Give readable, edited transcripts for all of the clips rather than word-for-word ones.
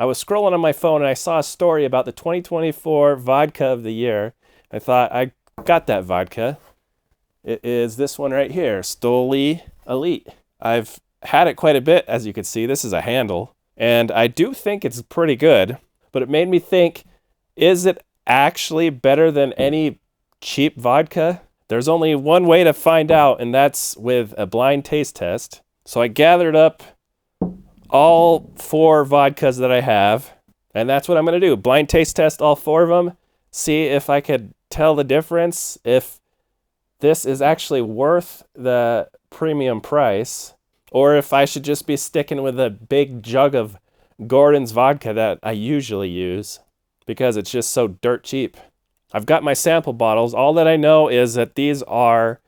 I was scrolling on my phone and I saw a story about the 2024 vodka of the year. I thought, I got that vodka. It is this one right here, Stoli Elite. I've had it quite a bit, as you can see. This is a handle. And I do think it's pretty good, but it made me think, is it actually better than any cheap vodka? There's only one way to find out, and that's with a blind taste test. So I gathered up all 4 vodkas that I have, and that's what I'm going to do. Blind taste test all 4 of them, see if I could tell the difference, if this is actually worth the premium price, or if I should just be sticking with a big jug of Gordon's vodka that I usually use, because it's just so dirt cheap. I've got my sample bottles. All that I know is that these are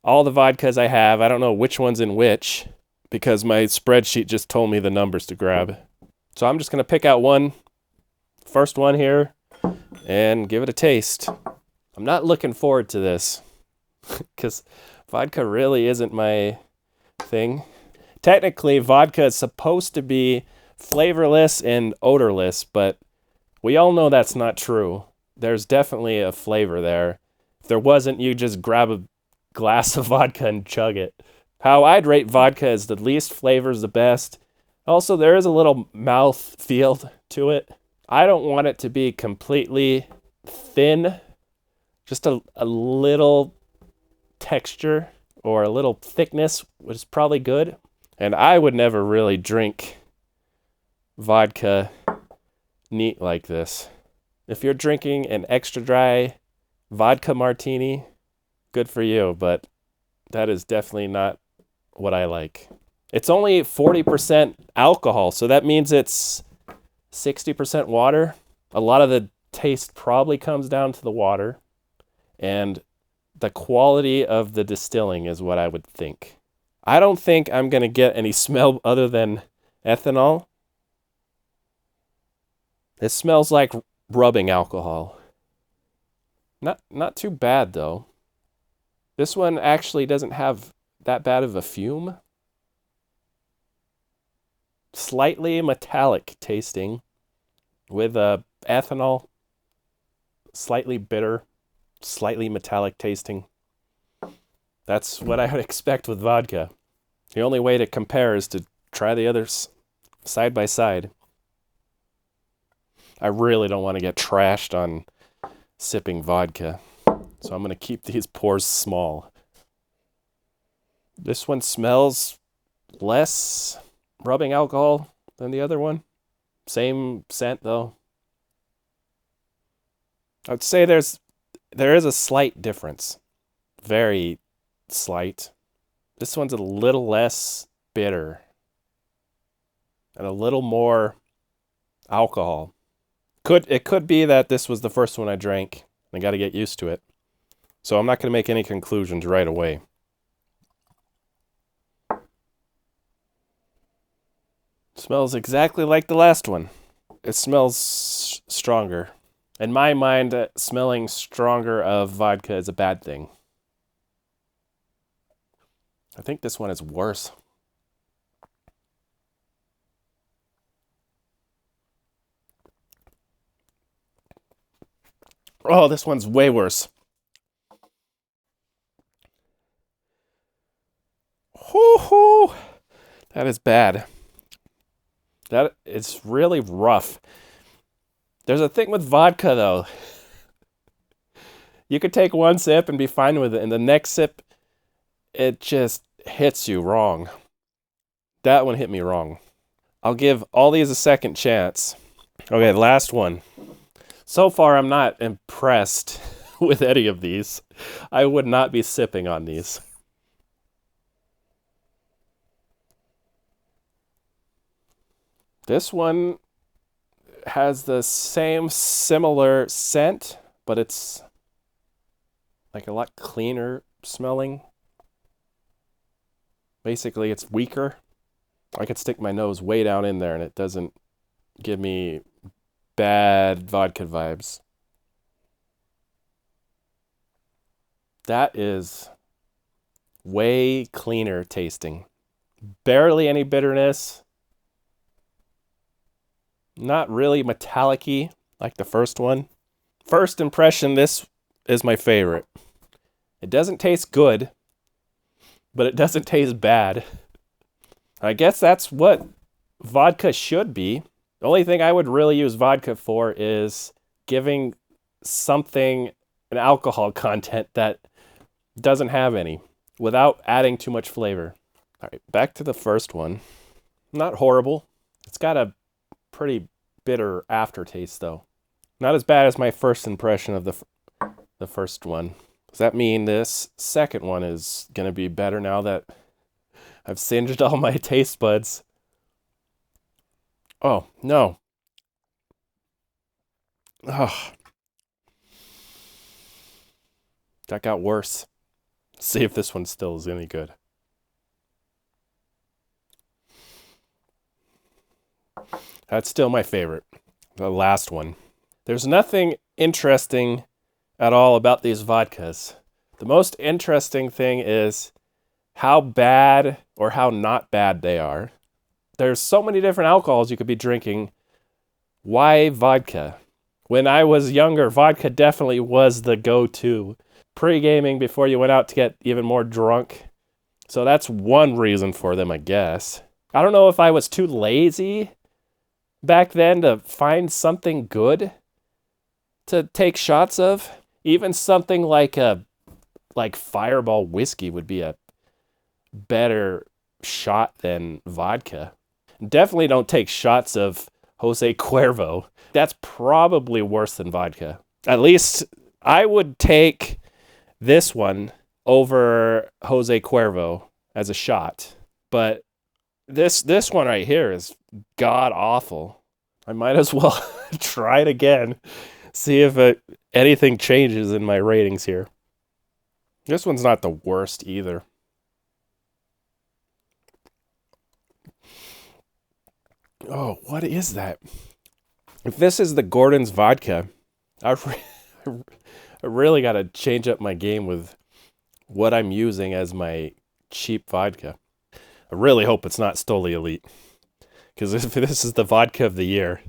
all the vodkas I have. I don't know which one's in which, because my spreadsheet just told me the numbers to grab. So I'm just going to pick out one, first one here, and give it a taste. I'm not looking forward to this, because vodka really isn't my thing. Technically, vodka is supposed to be flavorless and odorless, but we all know that's not true. There's definitely a flavor there. If there wasn't, you just grab a glass of vodka and chug it. How I'd rate vodka is the least flavor's the best. Also, there is a little mouth feel to it. I don't want it to be completely thin. Just a little texture or a little thickness was probably good. And I would never really drink vodka neat like this. If you're drinking an extra dry vodka martini, good for you, but that is definitely not what I like. It's only 40% alcohol, so that means it's 60% water. A lot of the taste probably comes down to the water, and the quality of the distilling is what I would think. I don't think I'm going to get any smell other than ethanol. It smells like rubbing alcohol. Not too bad, though. This one actually doesn't have that bad of a fume. Slightly metallic tasting with ethanol. Slightly bitter, slightly metallic tasting. That's what I would expect with vodka. The only way to compare is to try the others side by side. I really don't want to get trashed on sipping vodka, so I'm going to keep these pours small. This one smells less rubbing alcohol than the other one. Same scent, though. I'd say there is a slight difference. Very slight. This one's a little less bitter and a little more alcohol. It could be that this was the first one I drank. I got to get used to it. So I'm not going to make any conclusions right away. Smells exactly like the last one. It smells stronger. In my mind, smelling stronger of vodka is a bad thing. I think this one is worse. Oh, this one's way worse. Hoo-hoo! That is bad. That it's really rough. There's a thing with vodka, though. You could take one sip and be fine with it, and the next sip, it just hits you wrong. That one hit me wrong. I'll give all these a second chance. Okay, last one. So far, I'm not impressed with any of these. I would not be sipping on these. This one has the same similar scent, but it's like a lot cleaner smelling. Basically, it's weaker. I could stick my nose way down in there and it doesn't give me bad vodka vibes. That is way cleaner tasting. Barely any bitterness. Not really metallic-y like the first one. First impression, this is my favorite. It doesn't taste good, but it doesn't taste bad. I guess that's what vodka should be. The only thing I would really use vodka for is giving something an alcohol content that doesn't have any without adding too much flavor. All right, back to the first one. Not horrible. It's got a pretty bitter aftertaste though. Not as bad as my first impression of the first one. Does that mean this second one is going to be better now that I've singed all my taste buds? Oh, no. Oh, that got worse. See if this one still is any good. That's still my favorite. The last one. There's nothing interesting at all about these vodkas. The most interesting thing is how bad or how not bad they are. There's so many different alcohols you could be drinking. Why vodka? When I was younger, vodka definitely was the go-to. Pre-gaming before you went out to get even more drunk. So that's one reason for them, I guess. I don't know if I was too lazy back then to find something good to take shots of. Even something like Fireball whiskey would be a better shot than vodka. Definitely don't take shots of Jose Cuervo. That's probably worse than vodka. At least I would take this one over Jose Cuervo as a shot. But this one right here is god awful. I might as well try it again. See if anything changes in my ratings here. This one's not the worst either. Oh, what is that? If this is the Gordon's vodka, I really got to change up my game with what I'm using as my cheap vodka. I really hope it's not Stoli Elite. Because if this is the vodka of the year,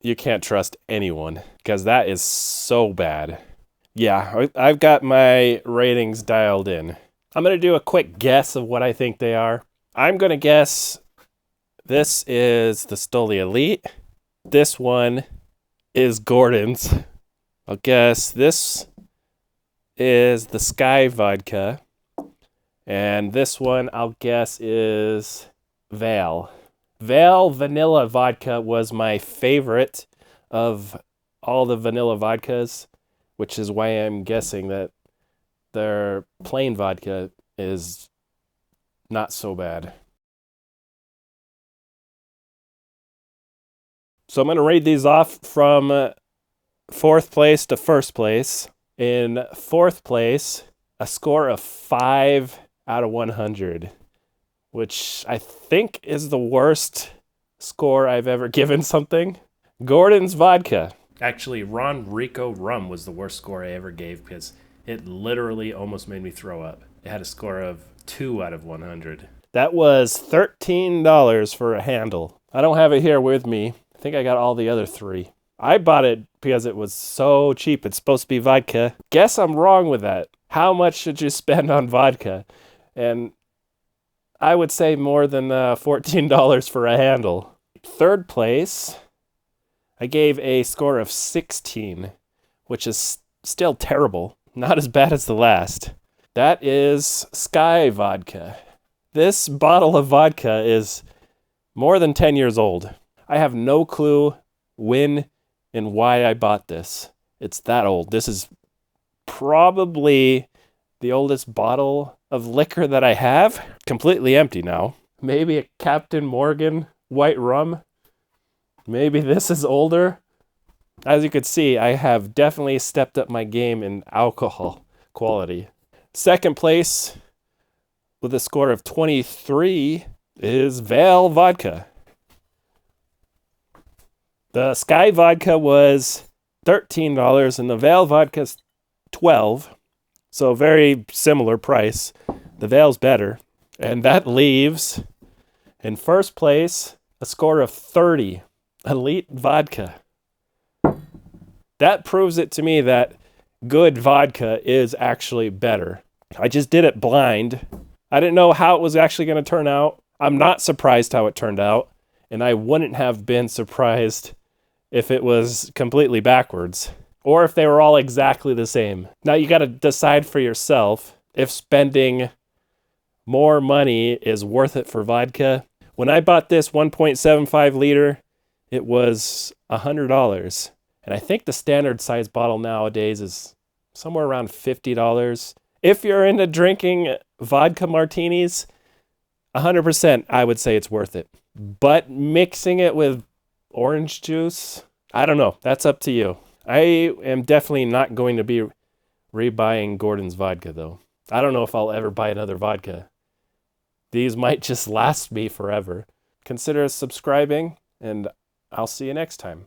you can't trust anyone. Because that is so bad. Yeah, I've got my ratings dialed in. I'm going to do a quick guess of what I think they are. I'm going to guess this is the Stoli Elite. This one is Gordon's. I'll guess this is the Skyy Vodka. And this one I'll guess is Vale. Vale Vanilla Vodka was my favorite of all the vanilla vodkas, which is why I'm guessing that their plain vodka is not so bad. So I'm going to rate these off from fourth place to first place. In fourth place, a score of 5 out of 100, which I think is the worst score I've ever given something. Gordon's Vodka. Actually, Ron Rico Rum was the worst score I ever gave because it literally almost made me throw up. It had a score of 2 out of 100. That was $13 for a handle. I don't have it here with me. I think I got all the other 3. I bought it because it was so cheap. It's supposed to be vodka. Guess I'm wrong with that. How much should you spend on vodka? And I would say more than $14 for a handle. Third place, I gave a score of 16, which is still terrible. Not as bad as the last. That is Skyy Vodka. This bottle of vodka is more than 10 years old. I have no clue when and why I bought this. It's that old. This is probably the oldest bottle of liquor that I have. Completely empty now. Maybe a Captain Morgan white rum. Maybe this is older. As you could see, I have definitely stepped up my game in alcohol quality. Second place with a score of 23 is Vale Vodka. The Skyy Vodka was $13 and the Vale Vodka's $12. So very similar price. The Vale's better. And that leaves in first place a score of 30. Elite Vodka. That proves it to me that good vodka is actually better. I just did it blind. I didn't know how it was actually going to turn out. I'm not surprised how it turned out, and I wouldn't have been surprised if it was completely backwards or if they were all exactly the same. Now you got to decide for yourself if spending more money is worth it for vodka. When I bought this 1.75 liter, it was $100. And I think the standard size bottle nowadays is somewhere around $50. If you're into drinking vodka martinis, 100% I would say it's worth it. But mixing it with orange juice, I don't know. That's up to you. I am definitely not going to be rebuying Gordon's vodka, though. I don't know if I'll ever buy another vodka. These might just last me forever. Consider subscribing, and I'll see you next time.